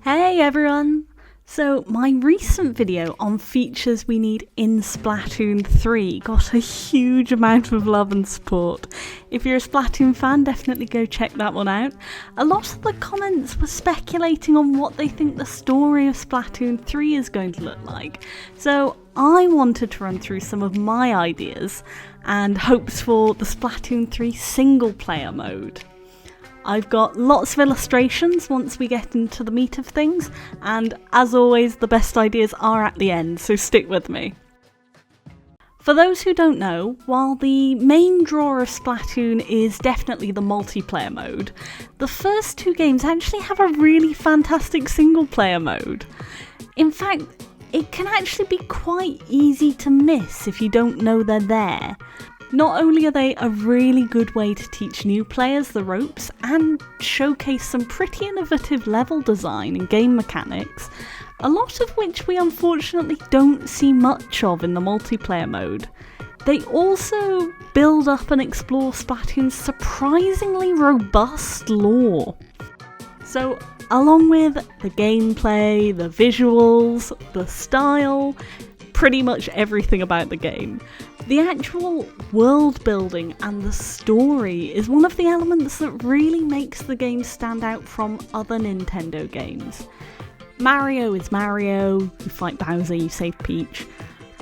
Hey everyone! So my recent video on features we need in Splatoon 3 got a huge amount of love and support. If you're a Splatoon fan, definitely go check that one out. A lot of the comments were speculating on what they think the story of Splatoon 3 is going to look like. So I wanted to run through some of my ideas and hopes for the Splatoon 3 single player mode. I've got lots of illustrations once we get into the meat of things, and as always, the best ideas are at the end, so stick with me. For those who don't know, while the main draw of Splatoon is definitely the multiplayer mode, the first two games actually have a really fantastic single player mode. In fact, it can actually be quite easy to miss if you don't know they're there. Not only are they a really good way to teach new players the ropes and showcase some pretty innovative level design and game mechanics, a lot of which we unfortunately don't see much of in the multiplayer mode, they also build up and explore Splatoon's surprisingly robust lore. So, along with the gameplay, the visuals, the style, pretty much everything about the game, the actual world building and the story is one of the elements that really makes the game stand out from other Nintendo games. Mario is Mario, you fight Bowser, you save Peach.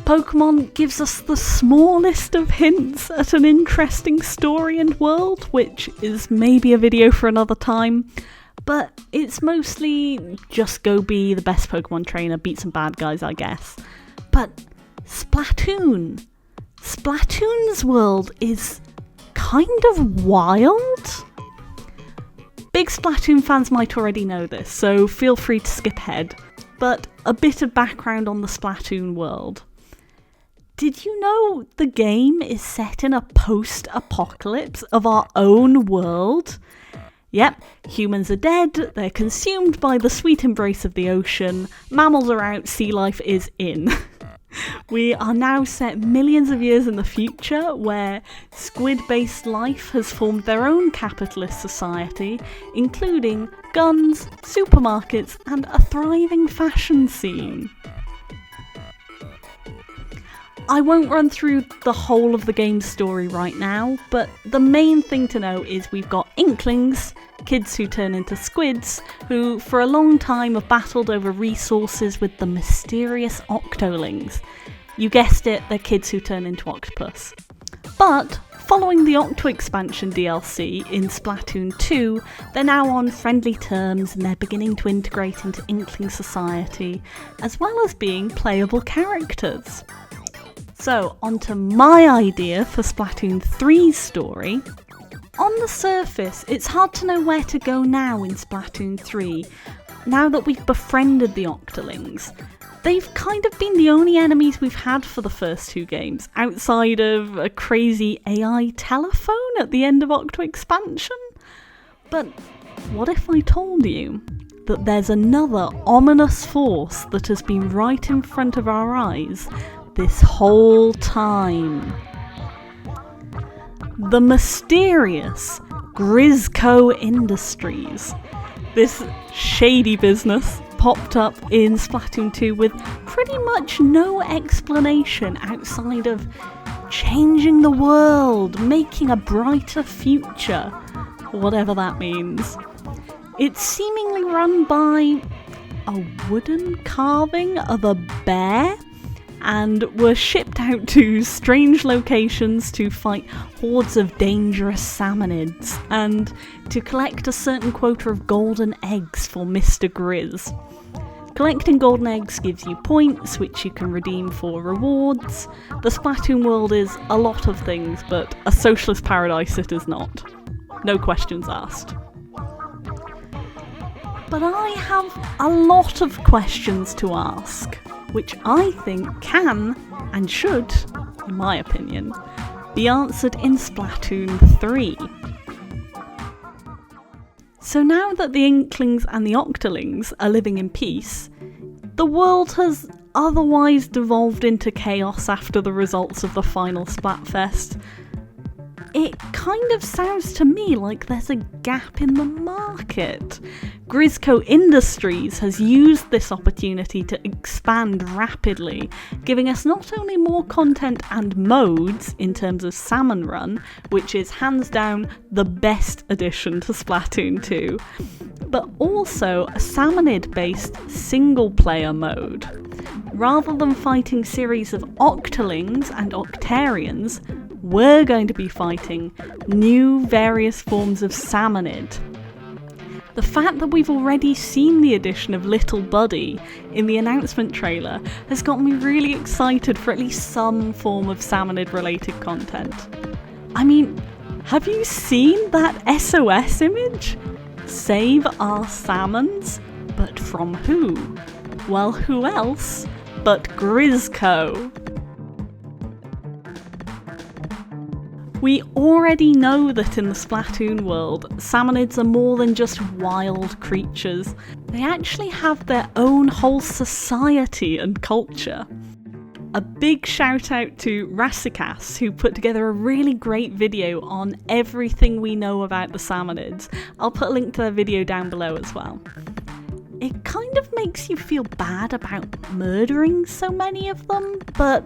Pokemon gives us the smallest of hints at an interesting story and world, which is maybe a video for another time, but it's mostly just go be the best Pokemon trainer, beat some bad guys, I guess. But Splatoon's world is kind of wild. Big Splatoon fans might already know this, so feel free to skip ahead. But a bit of background on the Splatoon world. Did you know the game is set in a post-apocalypse of our own world? Yep, humans are dead, they're consumed by the sweet embrace of the ocean, mammals are out, sea life is in. We are now set millions of years in the future, where squid-based life has formed their own capitalist society, including guns, supermarkets, and a thriving fashion scene. I won't run through the whole of the game's story right now, but the main thing to know is we've got Inklings, kids who turn into squids, who for a long time have battled over resources with the mysterious Octolings. You guessed it, they're kids who turn into octopus. But following the Octo expansion DLC in Splatoon 2, they're now on friendly terms and they're beginning to integrate into Inkling society, as well as being playable characters. So, onto my idea for Splatoon 3's story. On the surface, it's hard to know where to go now in Splatoon 3, now that we've befriended the Octolings. They've kind of been the only enemies we've had for the first two games, outside of a crazy AI telephone at the end of Octo expansion. But what if I told you that there's another ominous force that has been right in front of our eyes this whole time? The mysterious Grizzco Industries. This shady business popped up in Splatoon 2 with pretty much no explanation outside of changing the world, making a brighter future, whatever that means. It's seemingly run by a wooden carving of a bear, and were shipped out to strange locations to fight hordes of dangerous Salmonids, and to collect a certain quota of golden eggs for Mr. Grizz. Collecting golden eggs gives you points, which you can redeem for rewards. The Splatoon world is a lot of things, but a socialist paradise it is not. No questions asked. But I have a lot of questions to ask, which I think can, and should, in my opinion, be answered in Splatoon 3. So now that the Inklings and the Octolings are living in peace, the world has otherwise devolved into chaos after the results of the final Splatfest. it kind of sounds to me like there's a gap in the market. Grizzco Industries has used this opportunity to expand rapidly, giving us not only more content and modes in terms of Salmon Run, which is hands down the best addition to Splatoon 2, but also a Salmonid-based single-player mode. Rather than fighting series of Octolings and Octarians, we're going to be fighting new various forms of Salmonid. The fact that we've already seen the addition of Little Buddy in the announcement trailer has got me really excited for at least some form of Salmonid related content. I mean, have you seen that SOS image? Save our salmons, but from who? Well, who else but Grizzco? We already know that in the Splatoon world, Salmonids are more than just wild creatures. They actually have their own whole society and culture. A big shout out to Rassikas, who put together a really great video on everything we know about the Salmonids. I'll put a link to their video down below as well. It kind of makes you feel bad about murdering so many of them, but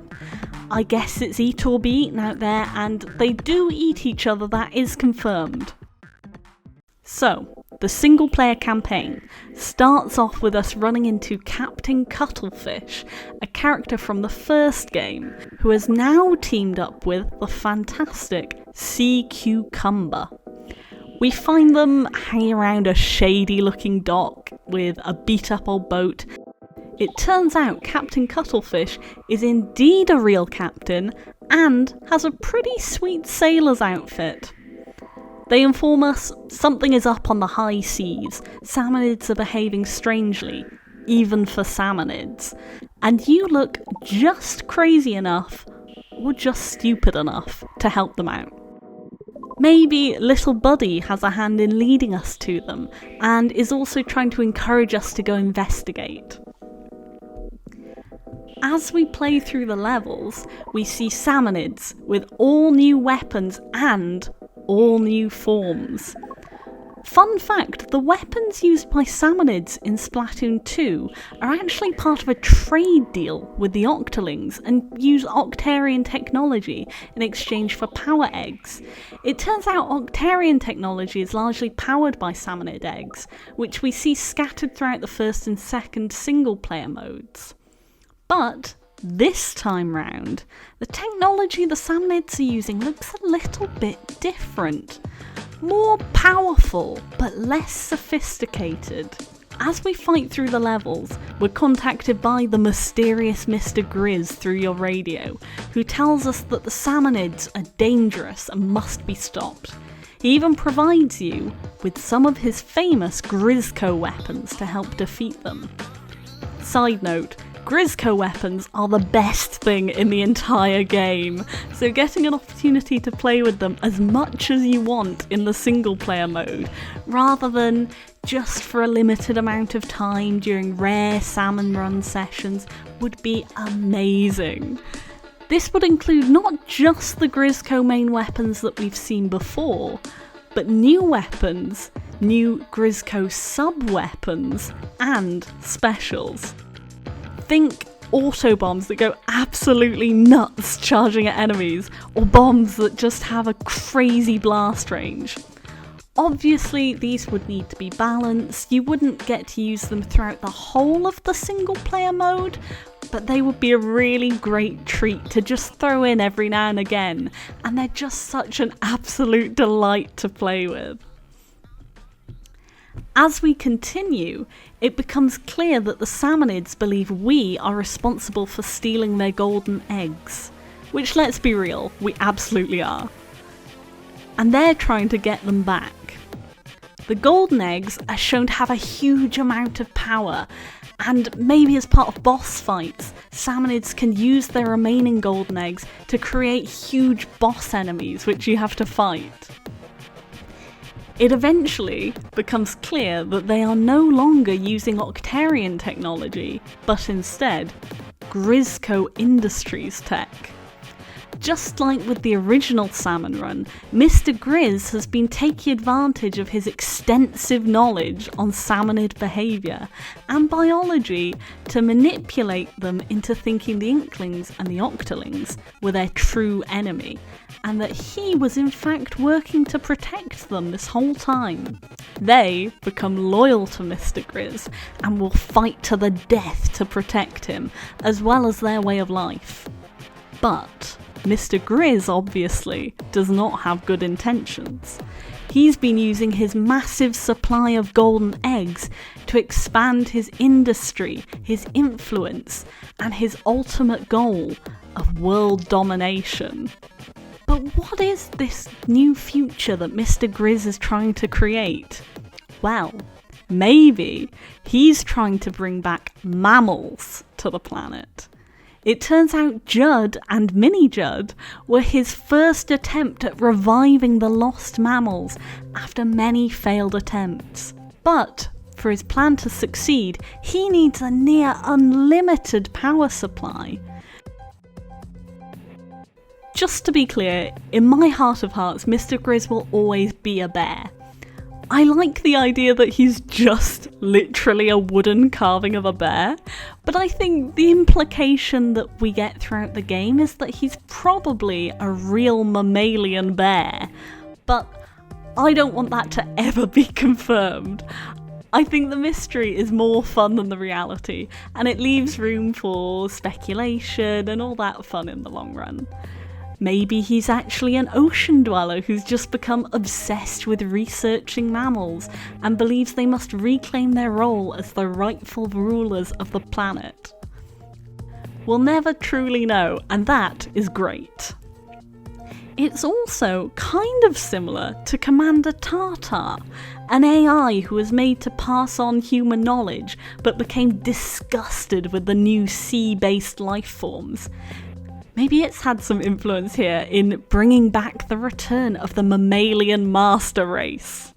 I guess it's eat or be eaten out there, and they do eat each other, that is confirmed. So, the single player campaign starts off with us running into Captain Cuttlefish, a character from the first game, who has now teamed up with the fantastic Sea Cucumber. We find them hanging around a shady looking dock with a beat up old boat. It turns out Captain Cuttlefish is indeed a real captain and has a pretty sweet sailor's outfit. They inform us something is up on the high seas, Salmonids are behaving strangely, even for Salmonids, and you look just crazy enough, or just stupid enough, to help them out. Maybe Little Buddy has a hand in leading us to them, and is also trying to encourage us to go investigate. As we play through the levels, we see Salmonids with all new weapons and all new forms. Fun fact, the weapons used by Salmonids in Splatoon 2 are actually part of a trade deal with the Octolings and use Octarian technology in exchange for power eggs. It turns out Octarian technology is largely powered by Salmonid eggs, which we see scattered throughout the first and second single player modes. But this time round, the technology the Salmonids are using looks a little bit different. More powerful, but less sophisticated. As we fight through the levels, we're contacted by the mysterious Mr. Grizz through your radio, who tells us that the Salmonids are dangerous and must be stopped. He even provides you with some of his famous Grizzco weapons to help defeat them. Side note, Grizzco weapons are the best thing in the entire game, so getting an opportunity to play with them as much as you want in the single player mode, rather than just for a limited amount of time during rare Salmon Run sessions, would be amazing. This would include not just the Grizzco main weapons that we've seen before, but new weapons, new Grizzco sub-weapons, and specials. Think auto bombs that go absolutely nuts charging at enemies, or bombs that just have a crazy blast range. Obviously, these would need to be balanced. You wouldn't get to use them throughout the whole of the single player mode, but they would be a really great treat to just throw in every now and again, and they're just such an absolute delight to play with. As we continue, it becomes clear that the Salmonids believe we are responsible for stealing their golden eggs. Which, let's be real, we absolutely are. And they're trying to get them back. The golden eggs are shown to have a huge amount of power, and maybe as part of boss fights, Salmonids can use their remaining golden eggs to create huge boss enemies which you have to fight. It eventually becomes clear that they are no longer using Octarian technology, but instead Grizzco Industries tech. Just like with the original salmon run, Mr. Grizz has been taking advantage of his extensive knowledge on salmonid behaviour and biology to manipulate them into thinking the Inklings and the Octolings were their true enemy, and that he was in fact working to protect them this whole time. They become loyal to Mr. Grizz and will fight to the death to protect him, as well as their way of life. But Mr. Grizz obviously does not have good intentions. He's been using his massive supply of golden eggs to expand his industry, his influence, and his ultimate goal of world domination. But what is this new future that Mr. Grizz is trying to create? Well, maybe he's trying to bring back mammals to the planet. It turns out Judd and Mini Judd were his first attempt at reviving the lost mammals after many failed attempts. But for his plan to succeed, he needs a near unlimited power supply. Just to be clear, in my heart of hearts, Mr. Grizz will always be a bear. I like the idea that he's just literally a wooden carving of a bear, but I think the implication that we get throughout the game is that he's probably a real mammalian bear, but I don't want that to ever be confirmed. I think the mystery is more fun than the reality, and it leaves room for speculation and all that fun in the long run. Maybe he's actually an ocean dweller who's just become obsessed with researching mammals and believes they must reclaim their role as the rightful rulers of the planet. We'll never truly know, and that is great. It's also kind of similar to Commander Tartar, an AI who was made to pass on human knowledge but became disgusted with the new sea-based life forms. Maybe it's had some influence here in bringing back the return of the mammalian master race.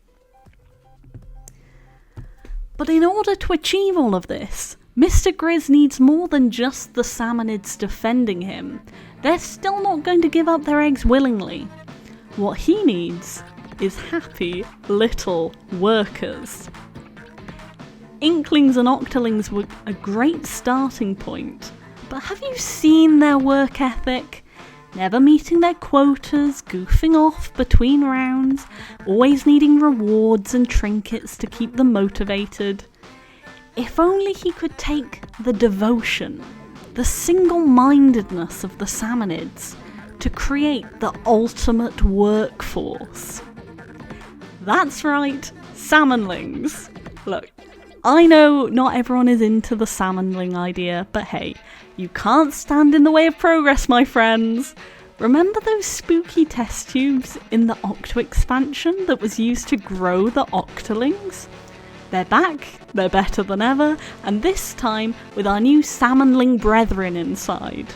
But in order to achieve all of this, Mr. Grizz needs more than just the Salmonids defending him. They're still not going to give up their eggs willingly. What he needs is happy little workers. Inklings and Octolings were a great starting point. But have you seen their work ethic? Never meeting their quotas, goofing off between rounds, always needing rewards and trinkets to keep them motivated. If only he could take the devotion, the single-mindedness of the Salmonids to create the ultimate workforce. That's right, Salmonlings. Look, I know not everyone is into the Salmonling idea, but hey, you can't stand in the way of progress, my friends. Remember those spooky test tubes in the Octo expansion that was used to grow the Octolings? They're back, they're better than ever, and this time with our new Salmonling brethren inside.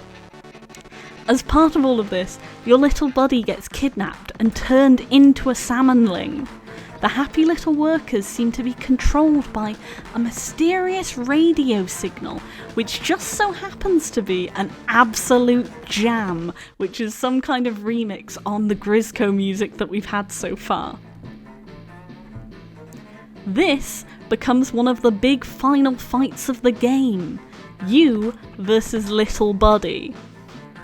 As part of all of this, your little buddy gets kidnapped and turned into a Salmonling. The happy little workers seem to be controlled by a mysterious radio signal, which just so happens to be an absolute jam, which is some kind of remix on the Grizzco music that we've had so far. This becomes one of the big final fights of the game. You versus Little Buddy.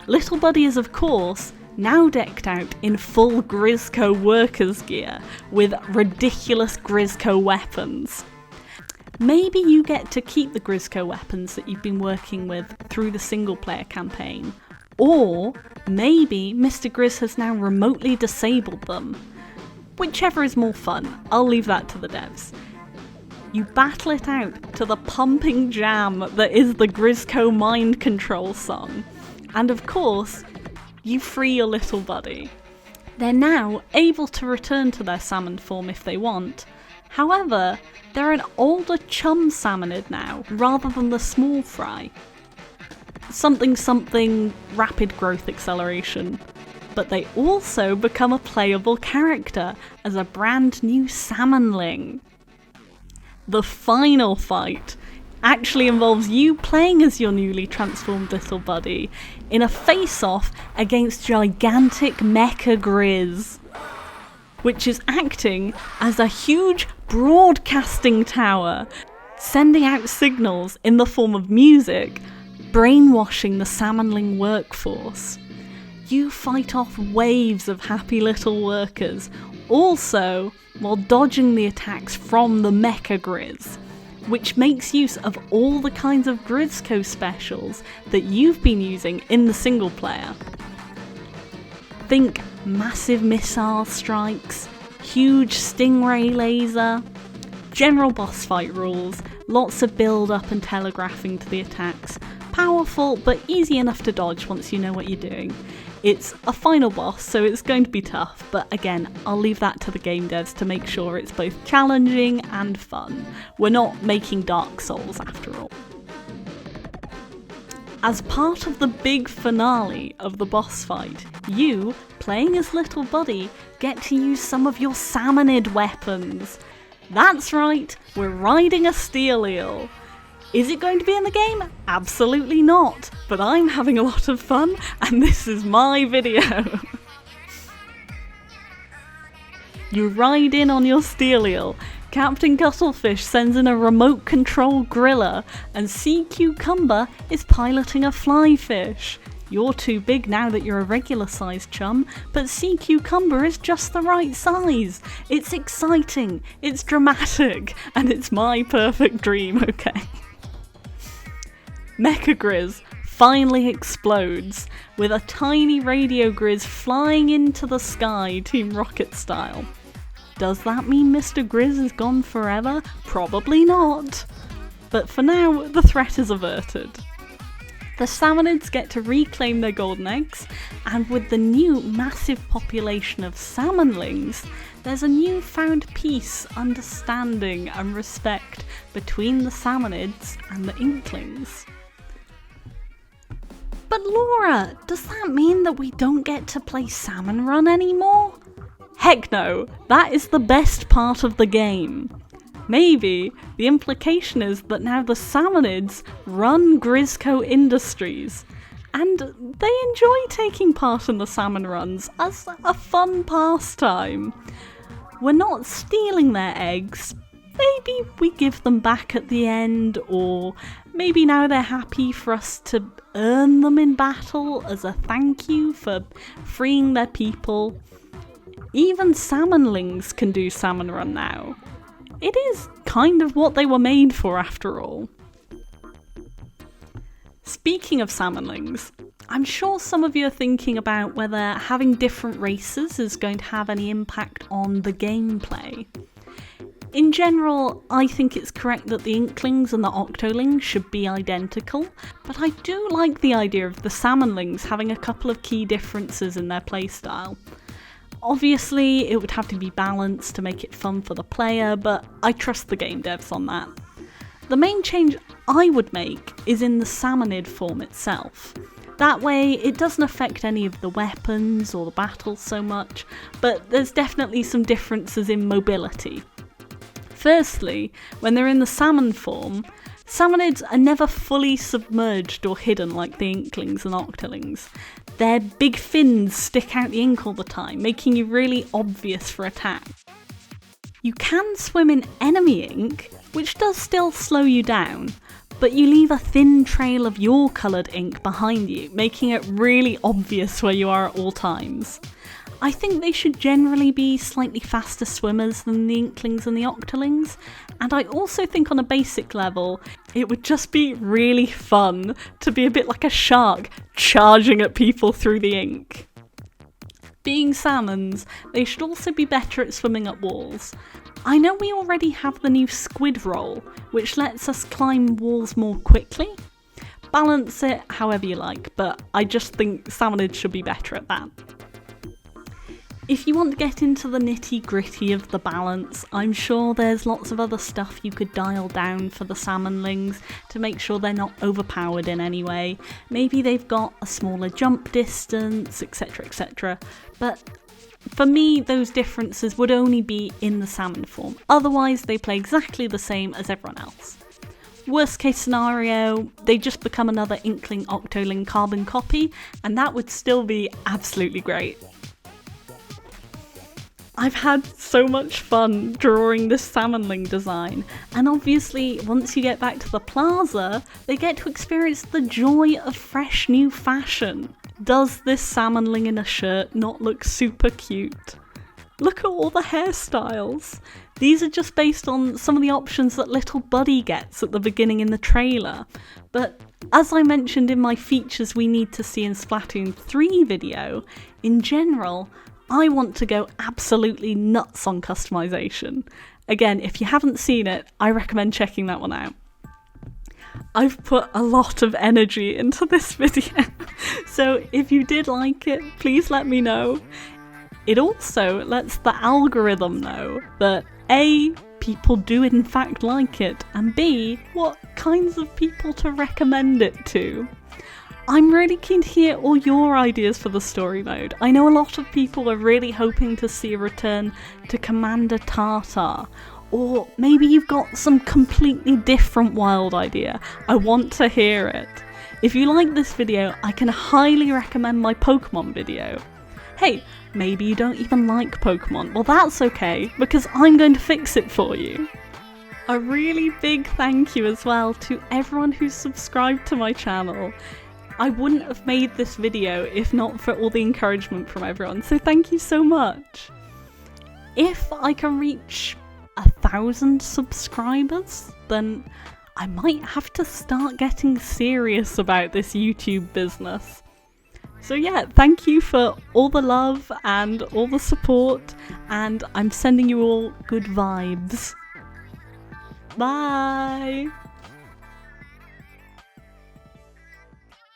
Little Buddy is, of course, now decked out in full Grizzco workers gear with ridiculous Grizzco weapons. Maybe you get to keep the Grizzco weapons that you've been working with through the single player campaign, or maybe Mr. Grizz has now remotely disabled them. Whichever is more fun, I'll leave that to the devs. You battle it out to the pumping jam that is the Grizzco mind control song, and of course, you free your little buddy. They're now able to return to their salmon form if they want. However, they're an older chum salmonid now, rather than the small fry. Something rapid growth acceleration. But they also become a playable character as a brand new salmonling. The final fight actually involves you playing as your newly transformed little buddy in a face-off against gigantic mecha Grizz, which is acting as a huge broadcasting tower, sending out signals in the form of music, brainwashing the Salmonling workforce. You fight off waves of happy little workers, also while dodging the attacks from the mecha Grizz, which makes use of all the kinds of Grizzco specials that you've been using in the single player. Think massive missile strikes, huge stingray laser, general boss fight rules, lots of build up and telegraphing to the attacks, powerful but easy enough to dodge once you know what you're doing. It's a final boss, so it's going to be tough, but again, I'll leave that to the game devs to make sure it's both challenging and fun. We're not making Dark Souls after all. As part of the big finale of the boss fight, you, playing as Little Buddy, get to use some of your Salmonid weapons. That's right, we're riding a steel eel. Is it going to be in the game? Absolutely not, but I'm having a lot of fun and this is my video. You ride in on your steel eel, Captain Cuttlefish sends in a remote control griller, and Sea Cucumber is piloting a flyfish. You're too big now that you're a regular sized chum, but Sea Cucumber is just the right size. It's exciting, it's dramatic, and it's my perfect dream, okay? Mecha Grizz finally explodes, with a tiny radio Grizz flying into the sky Team Rocket style. Does that mean Mr. Grizz is gone forever? Probably not. But for now, the threat is averted. The Salmonids get to reclaim their golden eggs, and with the new massive population of Salmonlings, there's a newfound peace, understanding and respect between the Salmonids and the Inklings. But Laura, does that mean that we don't get to play Salmon Run anymore? Heck no, that is the best part of the game. Maybe the implication is that now the Salmonids run Grizzco Industries, and they enjoy taking part in the salmon runs as a fun pastime. We're not stealing their eggs. Maybe we give them back at the end, or maybe now they're happy for us to earn them in battle as a thank you for freeing their people. Even Salmonlings can do Salmon Run now. It is kind of what they were made for after all. Speaking of Salmonlings, I'm sure some of you are thinking about whether having different races is going to have any impact on the gameplay. In general, I think it's correct that the Inklings and the Octolings should be identical, but I do like the idea of the Salmonlings having a couple of key differences in their playstyle. Obviously, it would have to be balanced to make it fun for the player, but I trust the game devs on that. The main change I would make is in the Salmonid form itself. That way, it doesn't affect any of the weapons or the battles so much, but there's definitely some differences in mobility. Firstly, when they're in the salmon form, Salmonids are never fully submerged or hidden like the Inklings and Octolings. Their big fins stick out the ink all the time, making you really obvious for attack. You can swim in enemy ink, which does still slow you down, but you leave a thin trail of your coloured ink behind you, making it really obvious where you are at all times. I think they should generally be slightly faster swimmers than the Inklings and the Octolings, and I also think on a basic level, it would just be really fun to be a bit like a shark charging at people through the ink. Being salmons, they should also be better at swimming up walls. I know we already have the new squid roll, which lets us climb walls more quickly. Balance it however you like, but I just think Salmonids should be better at that. If you want to get into the nitty-gritty of the balance, I'm sure there's lots of other stuff you could dial down for the Salmonlings to make sure they're not overpowered in any way. Maybe they've got a smaller jump distance, etc, etc. But for me, those differences would only be in the salmon form. Otherwise, they play exactly the same as everyone else. Worst case scenario, they just become another Inkling Octoling carbon copy, and that would still be absolutely great. I've had so much fun drawing this Salmonling design, and obviously once you get back to the plaza, they get to experience the joy of fresh new fashion. Does this Salmonling in a shirt not look super cute? Look at all the hairstyles. These are just based on some of the options that little Buddy gets at the beginning in the trailer, but as I mentioned in my features we need to see in Splatoon 3 video, in general, I want to go absolutely nuts on customization. Again, if you haven't seen it, I recommend checking that one out. I've put a lot of energy into this video, so if you did like it, please let me know. It also lets the algorithm know that A, people do in fact like it, and B, what kinds of people to recommend it to. I'm really keen to hear all your ideas for the story mode. I know a lot of people are really hoping to see a return to Commander Tartar, or maybe you've got some completely different wild idea. I want to hear it. If you like this video, I can highly recommend my Pokemon video. Hey, maybe you don't even like Pokemon. Well, that's okay, because I'm going to fix it for you. A really big thank you as well to everyone who's subscribed to my channel. I wouldn't have made this video if not for all the encouragement from everyone, so thank you so much. If I can reach 1,000 subscribers, then I might have to start getting serious about this YouTube business. So yeah, thank you for all the love and all the support, and I'm sending you all good vibes. Bye!